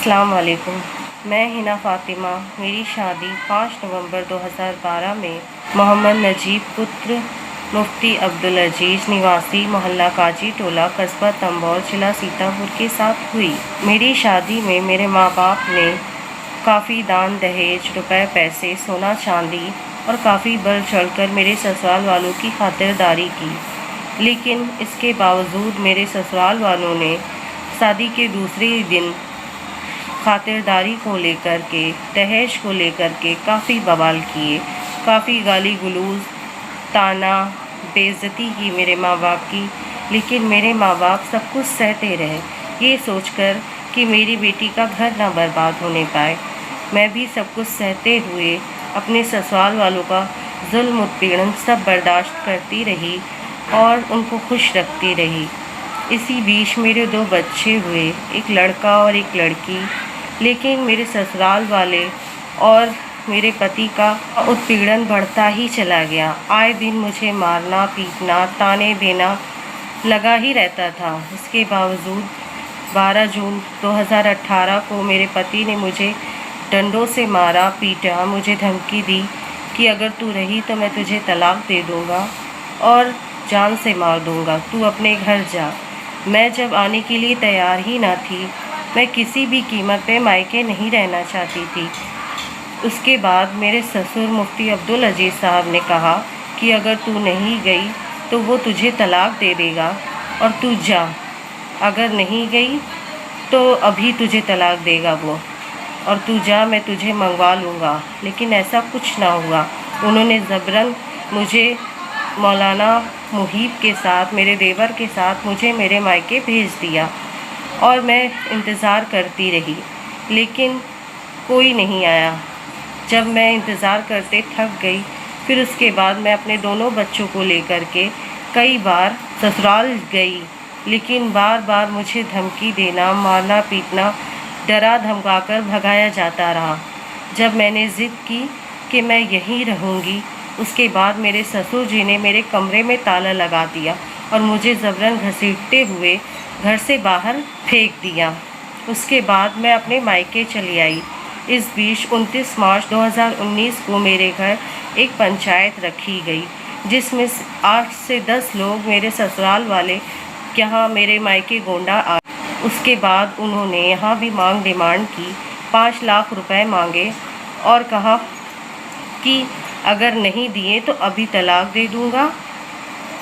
अस्सलाम वालेकुम। मैं हिना फ़ातिमा। मेरी शादी 5 नवंबर 2012 में मोहम्मद नजीब पुत्र मुफ्ती अब्दुल अजीज़ निवासी मोहल्ला काजी टोला कस्बा तंबौर जिला सीतापुर के साथ हुई। मेरी शादी में मेरे माँ बाप ने काफ़ी दान दहेज रुपए पैसे सोना चांदी और काफ़ी बढ़ चढ़कर मेरे ससुराल वालों की खातिरदारी की, लेकिन इसके बावजूद मेरे ससुराल वालों ने शादी के दूसरे ही दिन खातिरदारी को लेकर के दहेज को लेकर के काफ़ी बवाल किए, काफ़ी गाली गलौज ताना बेइज्जती की मेरे माँ बाप की। लेकिन मेरे माँ बाप सब कुछ सहते रहे, ये सोचकर कि मेरी बेटी का घर ना बर्बाद होने पाए। मैं भी सब कुछ सहते हुए अपने ससुराल वालों का जुल्म उत्पीड़न सब बर्दाश्त करती रही और उनको खुश रखती रही। इसी बीच मेरे 2 बच्चे हुए, एक लड़का और एक लड़की। लेकिन मेरे ससुराल वाले और मेरे पति का उत्पीड़न बढ़ता ही चला गया। आए दिन मुझे मारना पीटना ताने देना लगा ही रहता था। इसके बावजूद 12 जून 2018 को मेरे पति ने मुझे डंडों से मारा पीटा, मुझे धमकी दी कि अगर तू रही तो मैं तुझे तलाक दे दूँगा और जान से मार दूँगा, तू अपने घर जा। मैं जब आने के लिए तैयार ही ना थी, मैं किसी भी कीमत पे मायके नहीं रहना चाहती थी। उसके बाद मेरे ससुर मुफ्ती अब्दुल अजीज़ साहब ने कहा कि अगर तू नहीं गई तो वो तुझे तलाक दे देगा और तू जा, अगर नहीं गई तो अभी तुझे तलाक देगा वो और तू जा, मैं तुझे मंगवा लूँगा। लेकिन ऐसा कुछ ना हुआ। उन्होंने ज़बरन मुझे मौलाना मुहीब के साथ, मेरे देवर के साथ मुझे मेरे मायके भेज दिया और मैं इंतज़ार करती रही, लेकिन कोई नहीं आया। जब मैं इंतज़ार करते थक गई, फिर उसके बाद मैं अपने दोनों बच्चों को लेकर के कई बार ससुराल गई, लेकिन बार बार मुझे धमकी देना मारना पीटना डरा धमकाकर भगाया जाता रहा। जब मैंने ज़िद की कि मैं यहीं रहूँगी, उसके बाद मेरे ससुर जी ने मेरे कमरे में ताला लगा दिया और मुझे ज़बरन घसीटते हुए घर से बाहर फेंक दिया। उसके बाद मैं अपने मायके चली आई। इस बीच 29 मार्च 2019 को मेरे घर एक पंचायत रखी गई, जिसमें 8 से 10 लोग मेरे ससुराल वाले यहाँ मेरे मायके गोंडा आए। उसके बाद उन्होंने यहाँ भी डिमांड की, 5 लाख रुपए मांगे और कहा कि अगर नहीं दिए तो अभी तलाक दे दूँगा,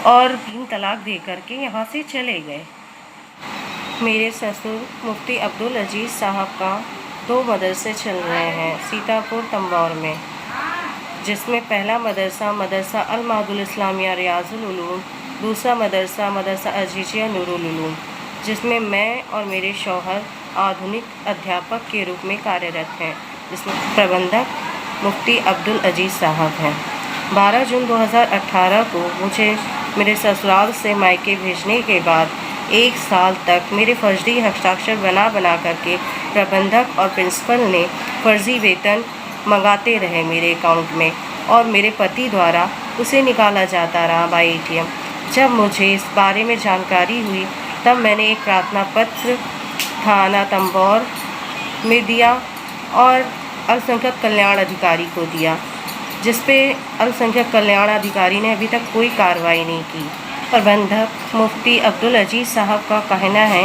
और 3 तलाक दे करके यहाँ से चले गए। मेरे ससुर मुफ्ती अब्दुल अजीज़ साहब का 2 मदरसे चल रहे हैं सीतापुर तंबौर में, जिसमें पहला मदरसा अल मादुल इस्लामिया रियाजुल उलूम, दूसरा मदरसा अजीजिया नूरुल उलूम, जिसमें मैं और मेरे शौहर आधुनिक अध्यापक के रूप में कार्यरत हैं, जिसमें प्रबंधक मुफ्ती अब्दुल अजीज़ साहब हैं। 12 जून 2018 को मुझे मेरे ससुराल से मायके भेजने के बाद 1 साल तक मेरे फर्जी हस्ताक्षर बना करके प्रबंधक और प्रिंसिपल ने फर्जी वेतन मंगाते रहे मेरे अकाउंट में और मेरे पति द्वारा उसे निकाला जाता रहा बाय ATM। जब मुझे इस बारे में जानकारी हुई, तब मैंने एक प्रार्थना पत्र थाना तंबौर में दिया और अल्पसंख्यक कल्याण अधिकारी को दिया, जिस पे अल्पसंख्यक कल्याण अधिकारी ने अभी तक कोई कार्रवाई नहीं की। प्रबंधक मुफ्ती अब्दुल अजीज़ साहब का कहना है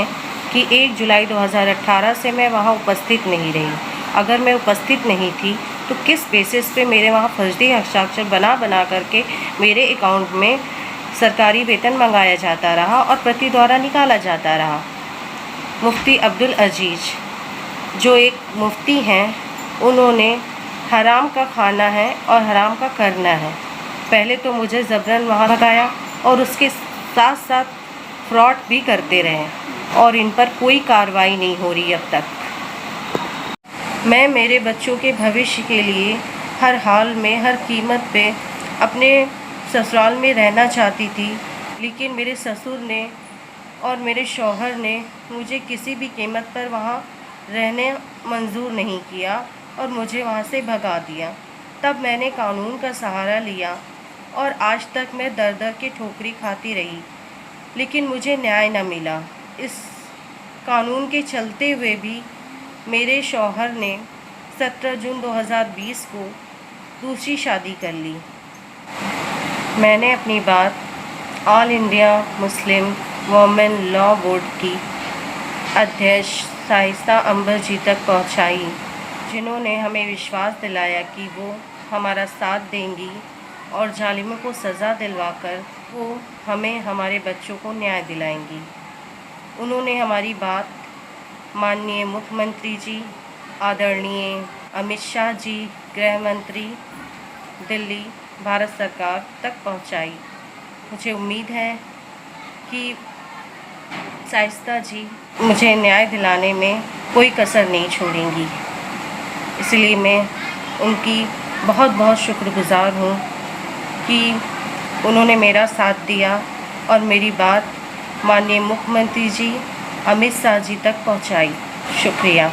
कि 1 जुलाई 2018 से मैं वहाँ उपस्थित नहीं रही। अगर मैं उपस्थित नहीं थी तो किस बेसिस पे मेरे वहाँ फर्जी हस्ताक्षर बना करके मेरे अकाउंट में सरकारी वेतन मंगाया जाता रहा और प्रति द्वारा निकाला जाता रहा। मुफ्ती अब्दुल अजीज़ जो एक मुफ्ती हैं, उन्होंने हराम का खाना है और हराम का करना है। पहले तो मुझे ज़बरन वहाँ भगाया और उसके साथ साथ फ्रॉड भी करते रहे और इन पर कोई कार्रवाई नहीं हो रही अब तक। मैं मेरे बच्चों के भविष्य के लिए हर हाल में हर कीमत पे अपने ससुराल में रहना चाहती थी, लेकिन मेरे ससुर ने और मेरे शौहर ने मुझे किसी भी कीमत पर वहाँ रहने मंजूर नहीं किया और मुझे वहाँ से भगा दिया। तब मैंने कानून का सहारा लिया और आज तक मैं दर दर के ठोकरी खाती रही, लेकिन मुझे न्याय न मिला। इस कानून के चलते हुए भी मेरे शौहर ने 17 जून 2020 को दूसरी शादी कर ली। मैंने अपनी बात all India Muslim women law board की अध्यक्ष शाइस्ता अंबर जी तक पहुंचाई, जिन्होंने हमें विश्वास दिलाया कि वो हमारा साथ देंगी और जालिमों को सज़ा दिलवाकर वो हमें हमारे बच्चों को न्याय दिलाएंगी। उन्होंने हमारी बात माननीय मुख्यमंत्री जी, आदरणीय अमित शाह जी, गृह मंत्री दिल्ली भारत सरकार तक पहुंचाई। मुझे उम्मीद है कि शाइस्ता जी मुझे न्याय दिलाने में कोई कसर नहीं छोड़ेंगी। इसलिए मैं उनकी बहुत बहुत शुक्रगुज़ार हूँ कि उन्होंने मेरा साथ दिया और मेरी बात माननीय मुख्यमंत्री जी अमित शाह जी तक पहुँचाई। शुक्रिया।